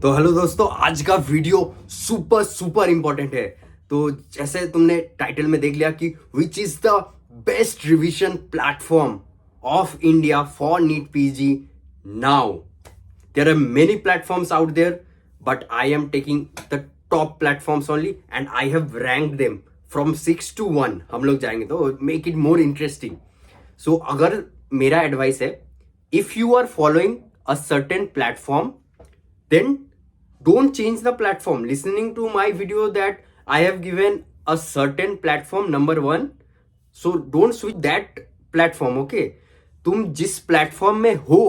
तो हेलो दोस्तों, आज का वीडियो सुपर सुपर इंपॉर्टेंट है। तो जैसे तुमने टाइटल में देख लिया कि which is the best revision platform of India for NEET PG now. There are many platforms out there, but I am taking the top platforms only and I have ranked them from 6 to 1। हम लोग जाएंगे तो make it more interesting. So अगर मेरा advice है, if you are following a certain platform, then don't change the platform. Listening to my video that I have given a certain platform number one, so don't switch that platform. Okay, तुम जिस platform में हो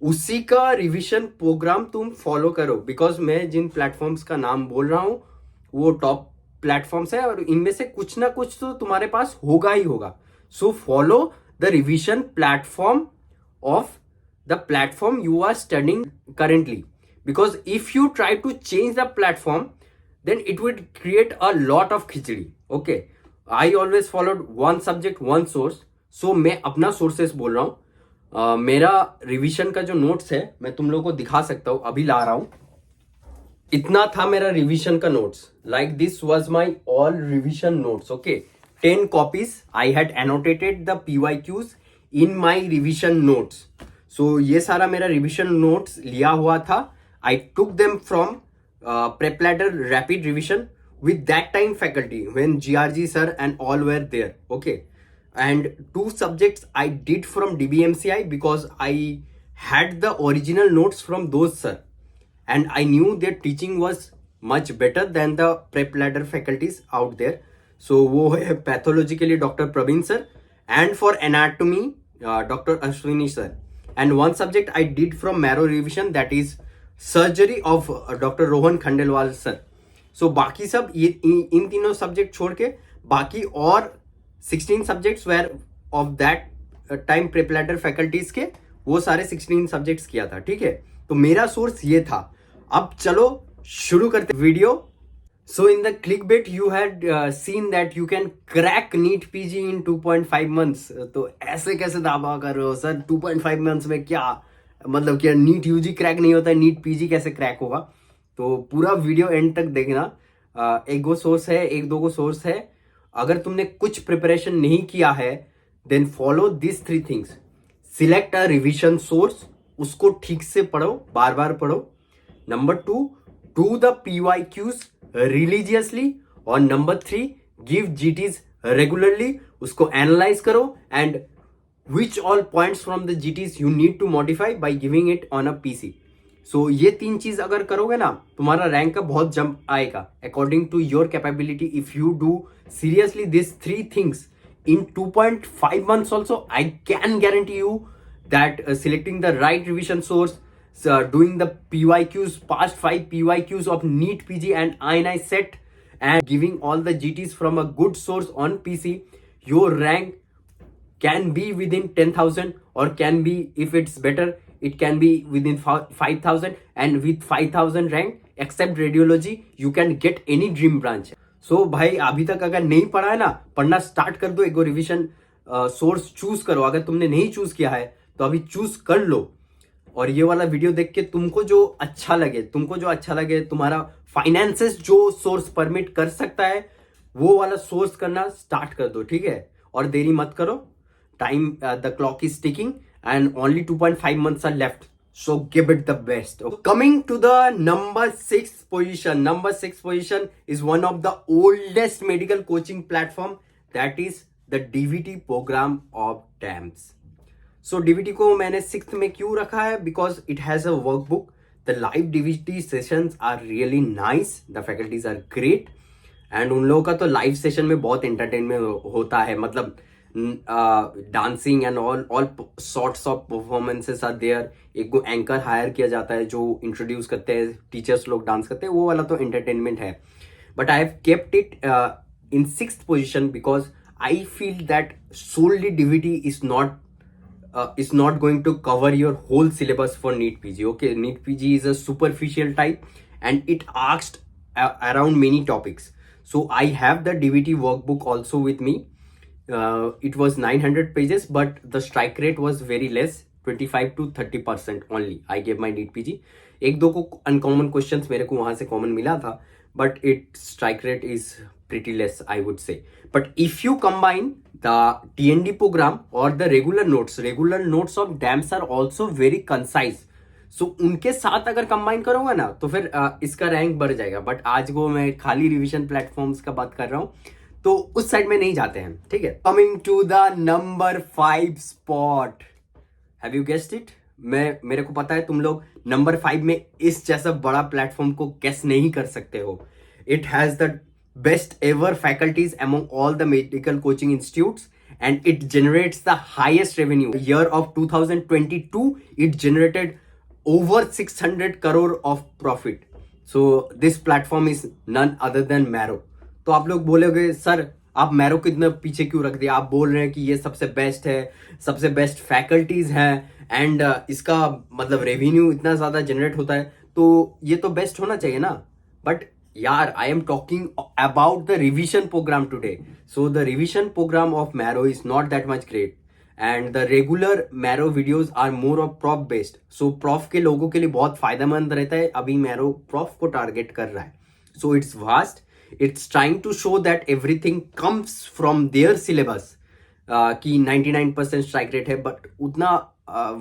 उसी का revision programme तुम follow करो, because मैं जिन platforms का नाम बोल रहा हूं वो टॉप प्लेटफॉर्म्स है और इनमें से कुछ ना कुछ तो तुम्हारे पास होगा ही होगा। So follow the revision platform of the platform you are studying currently, because if you try to change the platform then it would create a lot of khichdi. Okay, I always followed one subject one source, so मैं अपना sources बोल रहा हूँ। मेरा revision का जो notes है मैं तुम लोगों को दिखा सकता हूँ, अभी ला रहा हूँ। इतना था मेरा रिवीजन का notes, like this was my all revision notes. Okay, 10 copies I had annotated the PYQs in my revision notes. So ये सारा मेरा रिविजन नोट्स लिया हुआ था। I took them from PrepLadder rapid revision with that time faculty when GRG sir and all were there. Okay, and 2 subjects I did from DBMCI because I had the original notes from those sir and I knew their teaching was much better than the prep ladder faculties out there. So वो है pathologically doctor Praveen sir and for anatomy doctor Ashwini sir. And one subject I did from Marrow revision, that is surgery of Dr. Rohan Khandelwal sir. So बाकी सब ये इन तीनों subject छोड़ के बाकी और 16 subjects were of that time PrepLadder faculties के वो सारे 16 सब्जेक्ट्स किया था। ठीक है, तो मेरा सोर्स ये था। अब चलो शुरू करते video. So in the clickbait you had seen that you can crack NEET PG in 2.5 months. तो ऐसे कैसे दावा कर रहे हो सर 2.5 months में? क्या मतलब क्या NEET UG क्रैक नहीं होता है, NEET PG कैसे क्रैक होगा? तो पूरा वीडियो एंड तक देखना। एक दो सोर्स है, एक दो को सोर्स है। अगर तुमने कुछ प्रिपरेशन नहीं किया है then follow this 3 things. Select a revision source, उसको ठीक से पढ़ो, बार बार पढ़ो। Number 2, do the PYQs religiously, और नंबर 3, give GTs regularly, उसको एनालाइज करो and which all points from the GTs you need to modify by giving it on a PC. So ये 3 चीज अगर करोगे ना तुम्हारा रैंक का बहुत जंप आएगा according to your capability. If you do seriously this 3 things in 2.5 months also, I can guarantee you that selecting the right revision source, doing the PYQs, past 5 PYQs of NEET PG and INI set, and giving all the GTs from a good source on PC, your rank can be within 10,000 or can be, if it's better, it can be within 5,000, and with 5,000 rank except radiology you can get any dream branch. So भाई अभी तक अगर नहीं पढ़ा है ना, पढ़ना start कर दो। एक रिविजन सोर्स चूज करो। अगर तुमने नहीं चूज किया है तो अभी चूज कर लो। और ये वाला वीडियो देख के तुमको जो अच्छा लगे, तुम्हारा फाइनेंसेस जो सोर्स परमिट कर सकता है वो वाला सोर्स करना स्टार्ट कर दो। ठीक है, और देरी मत करो। Time the clock is ticking and only 2.5 months are left, so give it the best. Coming to the number 6 position. Number 6 position is one of the oldest medical coaching platform, that is the DVT program of TAMS. So DVT को मैंने 6th में क्यों रखा है? Because it has a workbook. The live DVT sessions are really nice, the faculties are great, and उन लोगों का तो लाइव सेशन में बहुत एंटरटेनमेंट होता है। मतलब dancing and all sorts of performances are there. एक को एंकर हायर किया जाता है जो इंट्रोड्यूस करते हैं, टीचर्स लोग डांस करते हैं, वो वाला तो एंटरटेनमेंट है। But I have kept it in 6th position because I feel that solely DVT is not going to cover your whole syllabus for NEET PG. Okay, NEET PG is a superficial type and it asked around many topics. So I have the DVT workbook also with me. It was 900 pages, but the strike rate was very less, 25 to 30% only. I gave my NEET PG. एक दो को uncommon questions मेरे को वहां से common मिला था, but it strike rate is pretty less, I would say. But if you combine the TND program or the regular notes of DAMS are also very concise. So उनके साथ अगर combine करूंगा ना तो फिर इसका रैंक बढ़ जाएगा. बट आज को मैं खाली रिवीजन प्लेटफॉर्म्स का बात कर रहा हूँ, तो उस साइड में नहीं जाते हैं, ठीक है. Coming to the number 5 spot. Have you guessed it? मेरे को पता है तुम लोग नंबर 5 में इस जैसा बड़ा प्लेटफॉर्म को गेस नहीं कर सकते हो. It has the best ever faculties among all the medical coaching institutes, and it generates the highest revenue. Year of 2022 it generated over 600 crore of profit. So this platform is none other than Marrow. तो आप लोग बोलोगे sir आप marrow को इतना पीछे क्यों रख दिया? आप बोल रहे हैं कि ये सबसे बेस्ट है, सबसे बेस्ट फैकल्टीज हैं, एंड इसका मतलब रेवेन्यू इतना ज्यादा जनरेट होता है, तो ये तो बेस्ट होना चाहिए ना. बट यार, I am talking about the revision program today. So the revision program of Marrow is not that much great, and the regular Marrow videos are more of prof based. So prof के लोगों के लिए बहुत फायदेमंद रहता है. अभी Marrow prof को टारगेट कर रहा है. So it's vast. It's trying to show that everything comes from their syllabus. कि 99% स्ट्राइक रेट है, बट उतना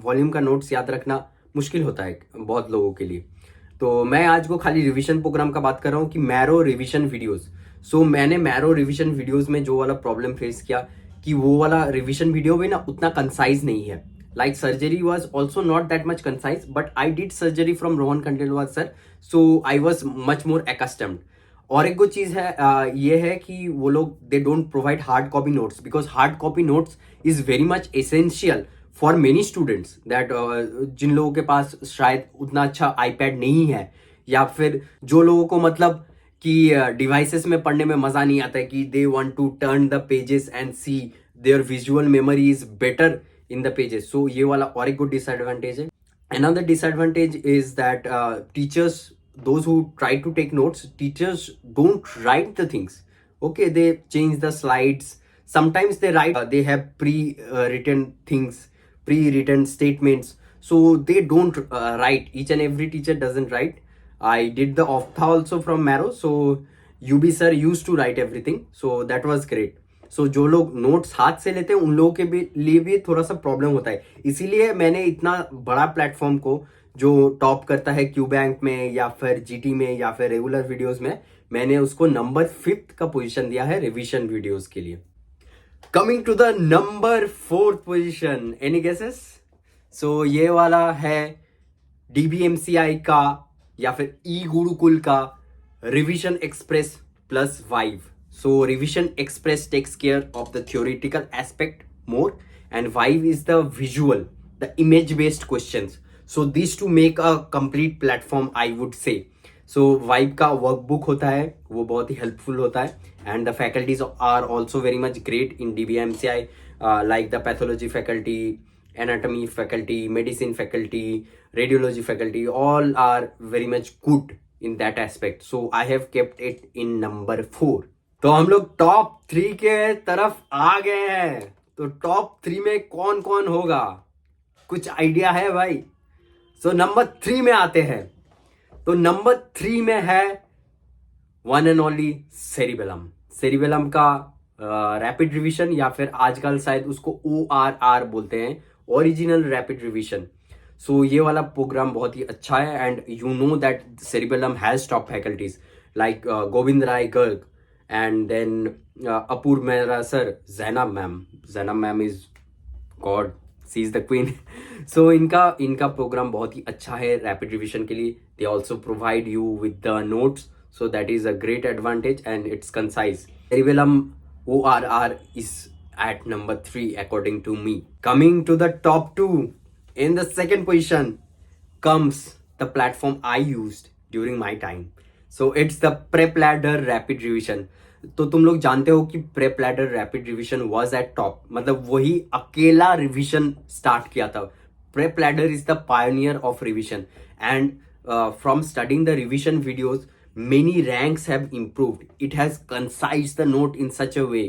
वॉल्यूम का नोट्स याद रखना मुश्किल होता है बहुत लोगों के लिए. तो मैं आज को खाली रिवीजन प्रोग्राम का बात कर रहा हूँ कि मैरो रिवीजन वीडियोस. सो मैंने मैरो रिवीजन वीडियोस में जो वाला प्रॉब्लम फेस किया कि वो वाला रिवीजन वीडियो भी ना उतना कंसाइज नहीं है. Like surgery was also not that much concise, but I did surgery from Rohan Khandelwal sir, so I was much more accustomed. और एक चीज है, ये है कि वो लोग they don't provide hard copy notes, because hard copy notes is very much essential for many students that जिन लोगों के पास शायद उतना अच्छा आईपैड नहीं है, या फिर जो लोगों को मतलब कि डिवाइसेस में पढ़ने में मजा नहीं आता है, कि they want to turn the pages and see their visual memory is better in the pages. So ये वाला और एक गुड डिसएडवांटेज है. Another disadvantage is that teachers, those who try to take notes, teachers don't write the things. Okay, they change the slides. Sometimes they write, they have pre-written things, pre-written statements. So they don't write. Each and every teacher doesn't write. I did the optha also from Marrow. So UB sir used to write everything. So that was great. सो जो लोग notes हाथ से लेते हैं उन लोगों के लिए भी थोड़ा सा प्रॉब्लम होता है. इसीलिए मैंने इतना बड़ा प्लेटफॉर्म को जो टॉप करता है क्यू बैंक में या फिर जीटी में या फिर रेगुलर वीडियोस में, मैंने उसको नंबर 5 का पोजीशन दिया है रिवीजन वीडियोस के लिए. Coming to the number 4 position, any guesses? So ये वाला है डीबीएमसीआई का या फिर ई गुरुकुल का Revision Express plus viva. So Revision Express takes care of the theoretical aspect more, and Vive is the visual, the image-based questions. So these two make a complete platform, I would say. So Vive का workbook होता है, वो बहुत ही helpful होता है, and the faculties are also very much great in DBMCI, like the pathology faculty, anatomy faculty, medicine faculty, radiology faculty, all are very much good in that aspect. So I have kept it in number 4. तो हम लोग top 3 के तरफ आ गए हैं. तो top 3 में कौन कौन होगा, कुछ आइडिया है भाई? सो नंबर 3 में आते हैं. तो नंबर 3 में है one and only cerebellum. Cerebellum का रैपिड रिवीजन, या फिर आजकल शायद उसको ORR बोलते हैं, ओरिजिनल रैपिड रिवीजन. सो ये वाला प्रोग्राम बहुत ही अच्छा है, and you know that cerebellum has top faculties like Govind Rai Garg, and then Apur Mehra sir, Zainab ma'am is God, she is the queen. So इनका प्रोग्राम बहुत ही अच्छा है रैपिड रिवीजन के लिए. They also provide you with the notes, so that is a great advantage and it's concise. Cerebellum ORR is at number 3 according to me. Coming to the top 2, in the second position comes the platform I used during my time. So it's the Prep Ladder Rapid Revision. तो तुम लोग जानते हो कि PrepLadder rapid revision was at top, मतलब वही अकेला revision start किया था. PrepLadder is the pioneer of revision, and from studying the revision videos many ranks have improved. It has concise the note in such a way,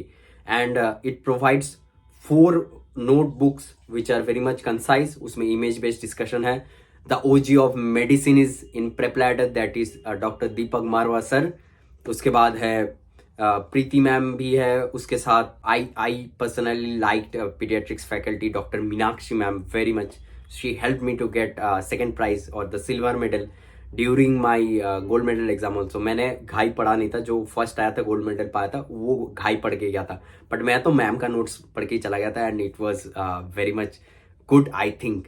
and it provides 4 notebooks which are very much concise. उसमें image based discussion है, the OG of medicine is in PrepLadder, that is doctor Deepak Marwah sir. उसके बाद है Preeti ma'am भी है। उसके साथ I personally liked paediatrics faculty doctor Meenakshi ma'am very much. She help me to get second prize और the silver medal during my gold medal exam also. मैंने घाई पढ़ा नहीं था, जो फर्स्ट आया था गोल्ड मेडल पाया था वो घाई पढ़ के गया था, बट मैं तो मैम का नोट्स पढ़ के चला गया था and it was very much good I think.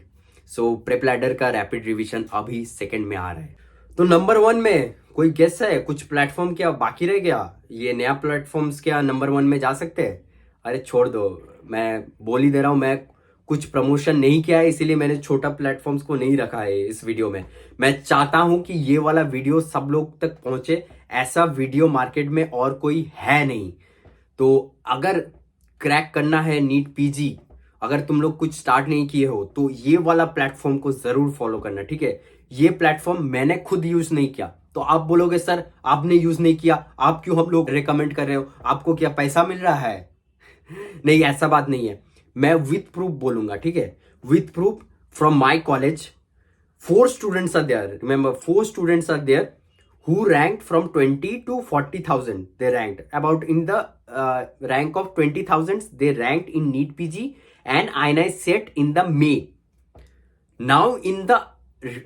So prep ladder का रैपिड रिविजन अभी सेकंड में आ रहा है। तो नंबर 1 में कोई गेस है? कुछ प्लेटफॉर्म क्या बाकी रह गया? ये नया प्लेटफॉर्म्स क्या नंबर 1 में जा सकते हैं? अरे छोड़ दो, मैं बोल ही दे रहा हूँ, मैं कुछ प्रमोशन नहीं किया है इसीलिए मैंने छोटा प्लेटफॉर्म्स को नहीं रखा है इस वीडियो में। मैं चाहता हूं कि ये वाला वीडियो सब लोग तक पहुंचे, ऐसा वीडियो मार्केट में और कोई है नहीं। तो अगर क्रैक करना है नीट पीजी, अगर तुम लोग कुछ स्टार्ट नहीं किए हो तो ये वाला प्लेटफॉर्म को जरूर फॉलो करना, ठीक है? ये प्लेटफॉर्म मैंने खुद यूज नहीं किया, तो आप बोलोगे सर आपने यूज नहीं किया, आप क्यों हम लोग रेकमेंड कर रहे हो, आपको क्या पैसा मिल रहा है? नहीं, ऐसा बात नहीं है। मैं विथ प्रूफ बोलूंगा, ठीक है? With proof from my college 4 students are there. Remember, 4 students are there who ranked from 20 to 40,000. They ranked about in the rank of 20,000. They ranked in NEET PG and INI set in the May. Now, in the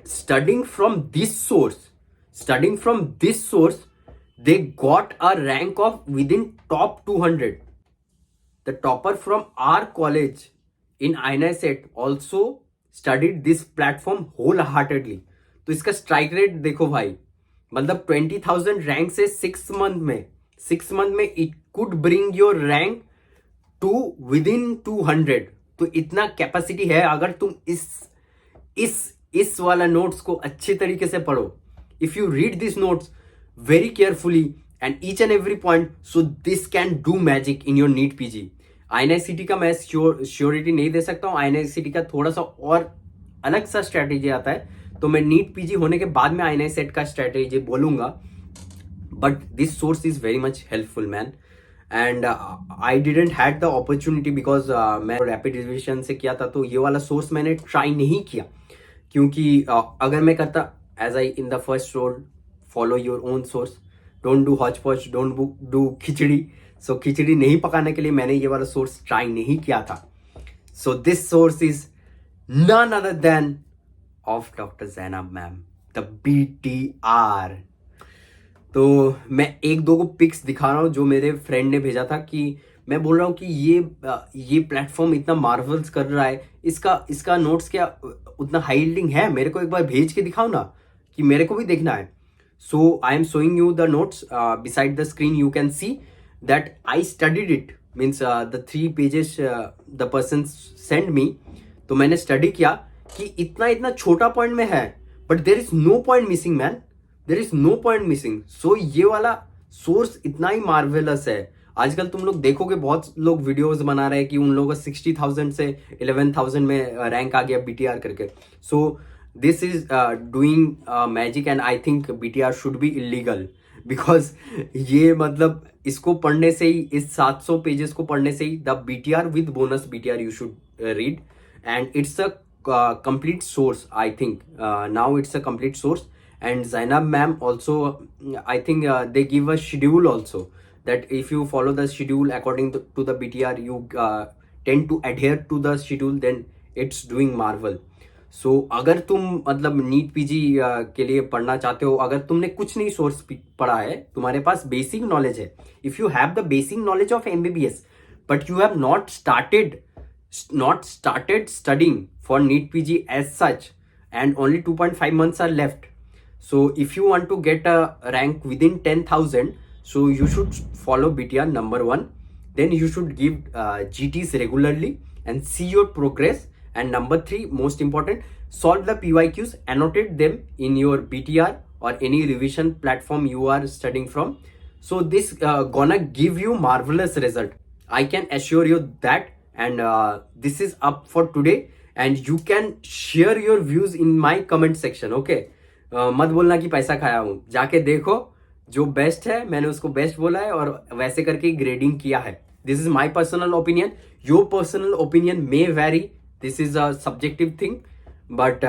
studying from this source, they got a rank of within top 200. The topper from our college in INI set also studied this platform wholeheartedly. तो इसका strike rate देखो भाई, मतलब 20,000 rank से 6 month में it could bring your rank to within 200। तो इतना capacity है। अगर तुम इस वाला नोट्स को अच्छे तरीके से पढ़ो, if you read this notes very carefully and each and every point, so this can do magic in your NEET PG. INI-CT का मैं श्योरिटी नहीं दे सकता हूँ, INI-CT का थोड़ा सा और अलग सा स्ट्रेटेजी आता है, तो मैं नीट पीजी होने के बाद में INI सेट का स्ट्रेटेजी बोलूंगा। But this source is very much helpful man, and I didn't had the opportunity because मैं रैपिड रिविजन से किया था, तो ये वाला सोर्स मैंने ट्राई नहीं किया, क्योंकि अगर मैं करता as I in the first role, follow your own source, don't do hotchpotch, don't do khichdi. So खिचड़ी नहीं पकाने के लिए मैंने ये वाला सोर्स ट्राई नहीं किया था। So this source is none other than of doctor Zainab ma'am, the BTR। तो मैं एक दो को पिक्स दिखा रहा हूँ जो मेरे फ्रेंड ने भेजा था, कि मैं बोल रहा हूँ कि ये प्लेटफॉर्म इतना मार्वल्स कर रहा है, इसका नोट्स क्या उतना हाई यील्डिंग है? मेरे को एक बार भेज के दिखाओ ना, कि मेरे को भी देखना है। So I am showing you the notes beside the screen, you can see that I studied it, means the 3 pages the person sent me, तो मैंने स्टडी किया कि इतना छोटा पॉइंट में है, but there is no point missing man, there is no point missing. So ये वाला सोर्स इतना ही मार्वेलस है। आजकल तुम लोग देखोगे बहुत लोग वीडियोस बना रहे हैं कि उन लोगों का 60,000 से 11,000 में रैंक आ गया BTR करके। So this is doing magic and I think BTR should be illegal, because ये मतलब इसको पढ़ने से ही, इस 700 पेजेस को पढ़ने से ही, the BTR with bonus BTR you should read, and it's a complete source. I think now it's a complete source, and Zainab ma'am also, I think they give a schedule also, that if you follow the schedule according to the BTR, you tend to adhere to the schedule, then it's doing marvel. So अगर तुम मतलब NEET PG के लिए पढ़ना चाहते हो, अगर तुमने कुछ नहीं सोर्स पढ़ा है, तुम्हारे पास बेसिक नॉलेज है, if you have the basic knowledge of MBBS but you have not started studying for NEET PG as such, and only 2.5 months are left. So if you want to get a rank within 10,000, so you should follow BTR number 1. Then you should give GTs regularly and see your progress. And number 3, most important, solve the PYQs, annotate them in your BTR or any revision platform you are studying from. So this gonna give you marvelous result. I can assure you that. And this is up for today, and you can share your views in my comment section. Okay, मत बोलना कि पैसा खाया हूँ, जाके देखो जो best है, मैंने उसको बेस्ट बोला है और वैसे करके ग्रेडिंग किया है। This is my personal opinion, your personal opinion may vary, this is a subjective thing, but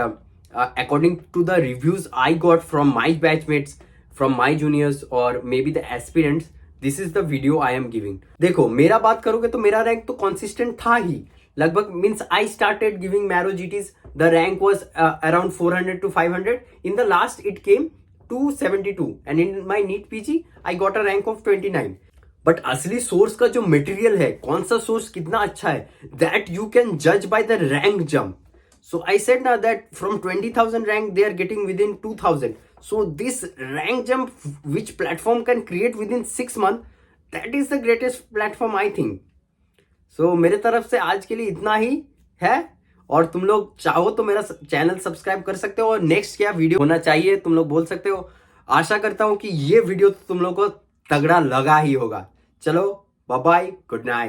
according to the reviews I got from my batchmates, from my juniors or maybe the aspirants, this is the video I am giving. देखो मेरा बात करोगे तो मेरा rank तो consistent था ही लगभग, means I started giving Marrow GTs, the rank was around 400 to 500. In the last it came to 72 and in my NEET PG I got a rank of 29. But असली सोर्स का जो material है, कौन सा source कितना अच्छा है, that you can जज by the rank jump. So I said now that from 20,000 rank they are getting within 2,000. So this rank jump which platform can create within 6 months, that is the greatest platform I think. So मेरे तरफ से आज के लिए इतना ही है, और तुम लोग चाहो तो मेरा चैनल सब्सक्राइब कर सकते हो और नेक्स्ट क्या वीडियो होना चाहिए तुम लोग बोल सकते हो. आशा करता हूं कि ये वीडियो तुम लोग को तगड़ा लगा ही होगा. चलो बाय बाय, गुड नाइट.